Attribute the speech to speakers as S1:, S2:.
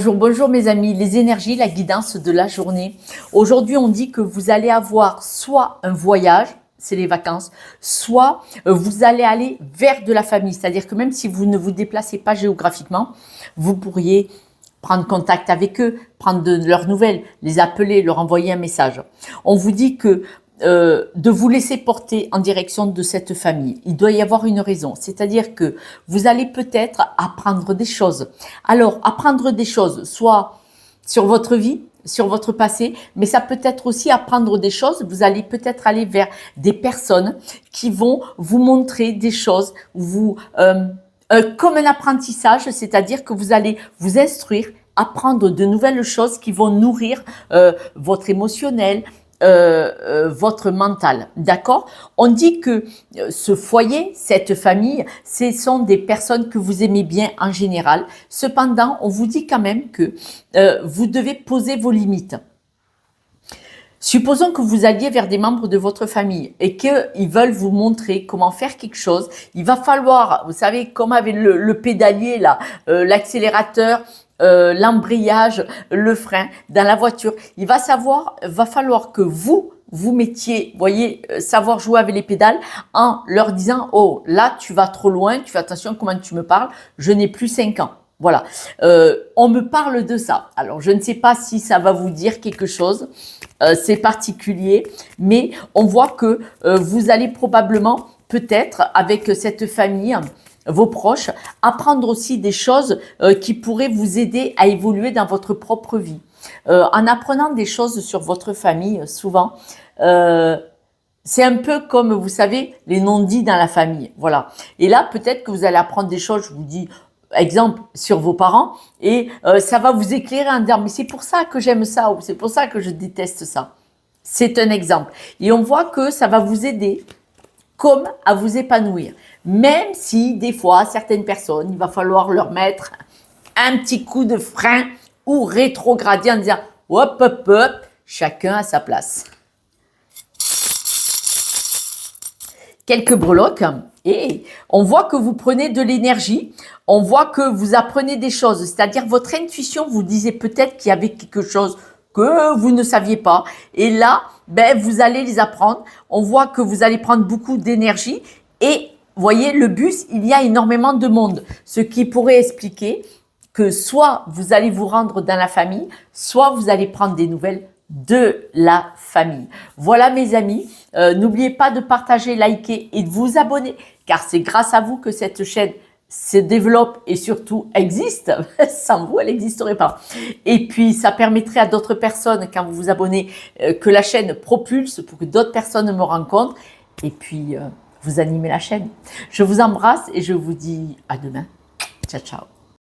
S1: Bonjour, bonjour mes amis, les énergies, la guidance de la journée. Aujourd'hui, on dit que vous allez avoir soit un voyage, c'est les vacances, soit vous allez aller vers de la famille. C'est-à-dire que même si vous ne vous déplacez pas géographiquement, vous pourriez prendre contact avec eux, prendre de leurs nouvelles, les appeler, leur envoyer un message. On vous dit que de vous laisser porter en direction de cette famille. Il doit y avoir une raison, c'est-à-dire que vous allez peut-être apprendre des choses. Alors, apprendre des choses, soit sur votre vie, sur votre passé, mais ça peut être aussi apprendre des choses. Vous allez peut-être aller vers des personnes qui vont vous montrer des choses, comme un apprentissage, c'est-à-dire que vous allez vous instruire, apprendre de nouvelles choses qui vont nourrir votre émotionnel, votre mental, d'accord? On dit que ce foyer, cette famille, ce sont des personnes que vous aimez bien en général. Cependant, on vous dit quand même que vous devez poser vos limites. Supposons que vous alliez vers des membres de votre famille et qu'ils veulent vous montrer comment faire quelque chose. Il va falloir, vous savez, comme avec le pédalier, là, l'accélérateur, l'embrayage, le frein dans la voiture. Va falloir que vous mettiez, voyez, savoir jouer avec les pédales en leur disant, oh, là, tu vas trop loin, tu fais attention comment tu me parles, je n'ai plus 5 ans. Voilà, on me parle de ça. Alors, je ne sais pas si ça va vous dire quelque chose, c'est particulier, mais on voit que vous allez probablement, peut-être, avec cette famille, vos proches, apprendre aussi des choses qui pourraient vous aider à évoluer dans votre propre vie. En apprenant des choses sur votre famille, souvent, c'est un peu comme, vous savez, les non-dits dans la famille. Voilà. Et là, peut-être que vous allez apprendre des choses, je vous dis, exemple, sur vos parents, et ça va vous éclairer en disant, mais c'est pour ça que j'aime ça, ou c'est pour ça que je déteste ça. C'est un exemple. Et on voit que ça va vous aider comme à vous épanouir. Même si, des fois, certaines personnes, il va falloir leur mettre un petit coup de frein ou rétrograder en disant, hop, hop, hop, chacun à sa place. Quelques breloques et on voit que vous prenez de l'énergie, on voit que vous apprenez des choses, c'est-à-dire votre intuition vous disait peut-être qu'il y avait quelque chose que vous ne saviez pas et là, vous allez les apprendre. On voit que vous allez prendre beaucoup d'énergie et voyez, le bus, il y a énormément de monde, ce qui pourrait expliquer que soit vous allez vous rendre dans la famille, soit vous allez prendre des nouvelles de la famille. Voilà mes amis, n'oubliez pas de partager, liker et de vous abonner car c'est grâce à vous que cette chaîne se développe et surtout existe. Sans vous, elle n'existerait pas. Et puis, ça permettrait à d'autres personnes, quand vous vous abonnez, que la chaîne propulse pour que d'autres personnes me rencontrent et puis vous animez la chaîne. Je vous embrasse et je vous dis à demain. Ciao, ciao.